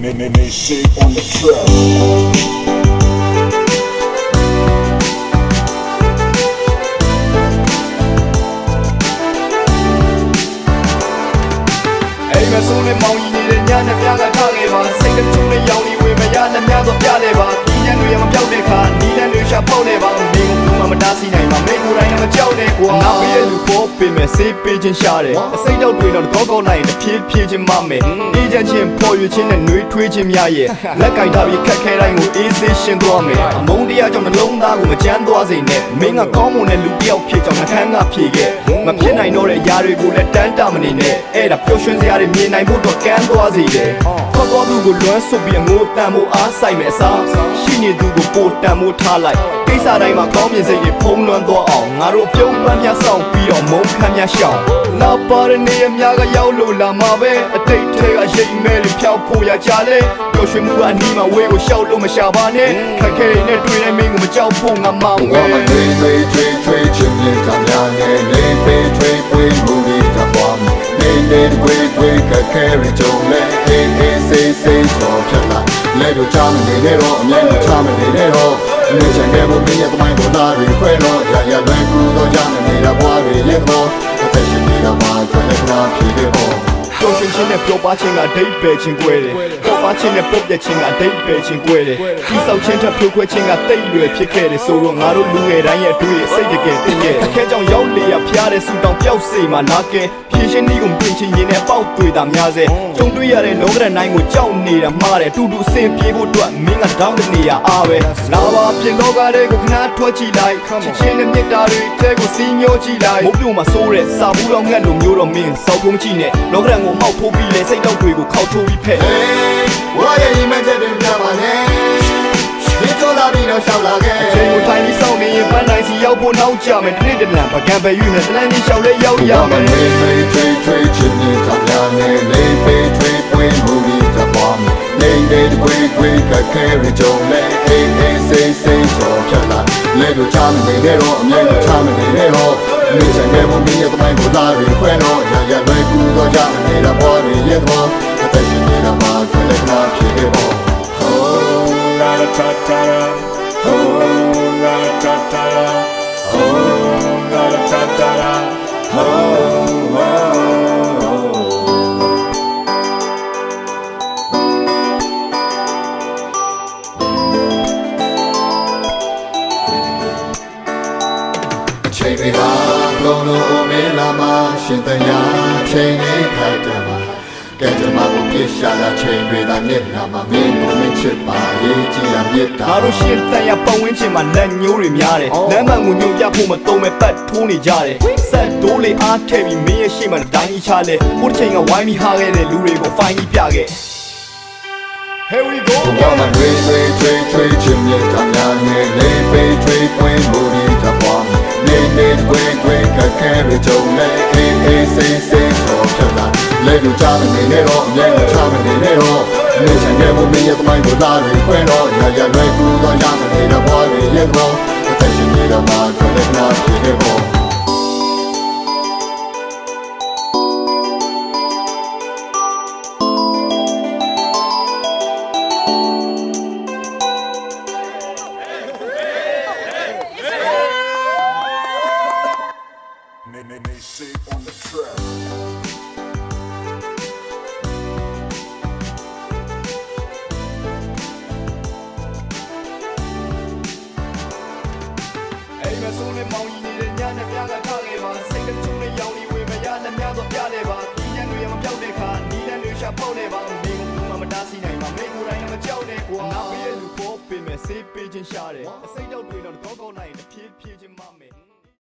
Shake on the track. မဆိုးနဲ့မောင်ကြီးနေတဲ့ညနဲ့ပြားကထားခဲ့ပါစိတ်ကချုံနဲ့ရောင်နေဝေမရနဲ့များတော့ပြလဲပါဒီညတွေမပြောက်တဲ့ခါနီးနဲ့တွေရှာပေါက်နေပါမင်းကဘူးမတားစီနိုင်ပါမင်းကိုယ်တိုင်ကမကြောက်နဲ့ကွာငါပေးရလူပေါ်ပင်မဲ့စေးပေးခြင်းရှာတယ်အစိတ်တော့တွေတော့ကောက်ကောက်လိုက်ရင်ဖြည်းဖြည်းချင်းမမယ်အေးချမ်းချင်းပေါ်ရွှေချင်းနဲ့နှွေးထွေးချင်းများရဲ့လက်ကင်ထားပြီးခက်ခဲတိုင်းကိုအေးစေးရှင်းသွားမယ်အမုန်းတရားကြောင့်နှလုံးသားကိုမချမ်းသွားစေနဲ့မင်းကကောင်းမွန်တဲ့လူတစ်ယောက်ဖြစ်ကြောင်းနှခမ်းကဖြေခဲ့မဖြစ်နိုင်တော့တဲ့ຢာတွေကိုလည်းတန်းတမနေနဲ့အဲ့ဒါပျော်ရွှင်စရာတွေမြင်နိုင်ဖို့တော့ကမ်းသွားစေတယ်ခေါ်တော်သူကိုလွမ်းဆွပြီးငိုတန်ဖို့အားဆိုင်မဲ့အစားရှိနေသူကိုပိုတန်ဖို့ထားလိုက်ကိစ္စတိုင်းမှာကောင်းမြင်စိတ်တွေဖုံးလွှမ်းသွားအောင်ငါတို့ပြုံးပန်းများဆောင်ပြီးတော့မုန်းခမ်းများရှောင်လာပါရနေအများကရောက်လို့လာမှာပဲအတိတ်ထဲကရိတ်မဲတွေဖြောက်ဖို့ရကြလဲပျော်ရွှင်မှုကအနီးမှာဝေးကိုရှောက်လို့မရှာပါနဲ့ခက်ခဲနဲ့တွေ့တဲ့မင်းကိုမကြောက်ဖို့ငါမောင်းပဲ我们吹ချင်းမြင်ကြများနဲ့လေးပေး吹ပွေးမှုတွေတပွားနေတွေကခဲရကြုံလဲအေးအေးစေးစေးချောဖြတ်လာလဲတို့ချမနေနဲ့တော့အမြဲချမနေနဲ့တော့အမြဲချန်ခဲ့ဖို့မင်းရဲ့သမိုင်းပေါ်သားတွေခွဲတော့ရရလွယ်ကူတော့ကြမနေတာဘွားတွေရဲ့တော့အသက်ရှင်နေတာမှာခွဲလက်နာဖြေခဲ့တော့ပျော်ရွှင်ခြင်းနဲ့ပျော်ပါခြင်းကအဓိပ္ပာယ်ချင်းကွဲတယ်ပျော်ပါခြင်းနဲ့ပုတ်ပြက်ခြင်းကအဓိပ္ပာယ်ချင်းကွဲတယ်ဒီဆောက်ခြင်းထက်ဖြိုးခွဲခြင်းကတိတ်လွယ်ဖြစ်ခဲ့တယ်ဆိုတော့ငါတို့လူငယ်တိုင်းရဲ့အတွေ့အစိတ်တကယ်တည်ရဲ့အခဲကြောင့်ရောက်လေရဖျားတဲ့ဆူတောင်ပျောက်စေမှာနာကဲဖြည့်ရှင်းနည်းကိုပြင်ချင်းရင်နဲ့ပေါက်တွေ့တာများစေကြုံတွေ့ရတဲ့လောကတဲ့နိုင်ကိုကြောက်နေတာမှားတယ်တူတူအစင်ပြေဖို့အတွက်မင်းကတောင်းတနေရအားပဲလာပါပြင်လောကတွေကိုခဏထွက်ကြည့်လိုက်ချစ်ချင်းနဲ့မြတ်တာတွေအဲကိုစီးညှိုးကြည့်လိုက်မုတ်ပြိုမှာစိုးတဲ့စာဘူးတော်ငတ်လိုမျိုးတော့မင်းစောက်ဖုံးကြည့်နဲ့လောကတဲ့ကိုမောက်ထိုးပြီးလေစိတ်တော့တွေကိုခောက်ထိုးပြီးဖက်ဝါရဲ့ရင်မဲ့တဲ့ပြပါနဲ့ဒီတော့လာပြီးတော့ရှောက်လာခဲ့အချိန်ကိုထိုင်ပြီးစောင့်နေရင်ပန်းနိုင်စီရောက်ဖို့နောက်ကြမယ်တစ်နေ့တစ်လန်ပကံပဲယူနေတလန်းကြီးရှောက်လဲရောက်ရမယ်吹ချင်းမြင်ကြများနဲ့လေးပေးပွေးမှုတွေတပွားနေတွေကခဲရကြုံလဲအေးအေးစေးစေးချောဖြတ်လာလဲတို့ချမနေနဲ့တော့အမြဲချမနေနဲ့တော့မြင်ချင်တဲ့မင်းရဲ့သမိုင်းကိုသားတွေခွဲတော့ရရလွယ်ကူတော့ကြမနေတာဘွားတွေရဲ့တော့အသက်ရှင်နေတာမှာခွဲလက်နာဖြေခဲ့တော့ Oh la ta ta Oh la ta ta Oh la ta ta Ohချိန်တွေဟာလုံးလုံးမဲလာမှရှင်တရာချိန်လေးခိုက်တယ်မှာကဲကြမကိုပြရှာလာချိန်တွေသာမျက်နှာမှာမင်းကိုမချစ်ပါရေးကြည့်ရမြစ်တာငါတို့ရှင်တန်ရပတ်ဝန်းကျင်မှာလက်ညိုးတွေများတယ်လမ်းမှန်ကိုညွှန်ပြဖို့မတုံးမဲ့ပတ်ထိုးနေကြတယ်ဆက်တိုးလေးအားထည့်ပြီးမင်းရဲ့ရှေ့မှာတိုင်းကြီးချလဲဟိုတစ်ချိန်ကဝိုင်းပြီးဟာခဲ့တဲ့လူတွေကိုဖိုင်ကြီးပြခဲ့Here we go ဘာမှတွေချင်းမြတ်တာများနဲ့လေးပေးပွေးမှုတွေတပွားနေကခဲရကြုံလဲအေးအေးစေးစေးချောဖြတ်လာလဲတို့ချမနေနဲ့တော့အမြဲချမနေနဲ့တော့နေချင်တဲ့မင်းရဲ့သမိုင်းကိုသားတွေခွဲတော့ရရလွယ်ကူတော့ရမနေတာဘွားတွေရဲ့တော့အသက်ရှင်နေတာမှာခွဲလက်နာဖြေခဲ့တော့Shake on the track. အိမ်မဆိုးနဲ့မောင်ကြီးနေတဲ့ညနဲ့ပြားကထားခဲ့ပါစိတ်ကချုံနဲ့ရောင်နေဝေမရနဲ့များတော့ပြလဲပါဒီညတွေမပြောက်တဲ့ခါနီးနဲ့တွေရှာပေါက်နေပါမင်းကဘူးမတားစီနိုင်ပါမင်းကိုယ်တိုင်ကမကြောက်နဲ့ကွာငါပေးရလူပေါ်ပင်မဲ့စေးပေးခြင်းရှာတယ်အစိတ်တော့တွေတော့ကောက်ကောက်လိုက်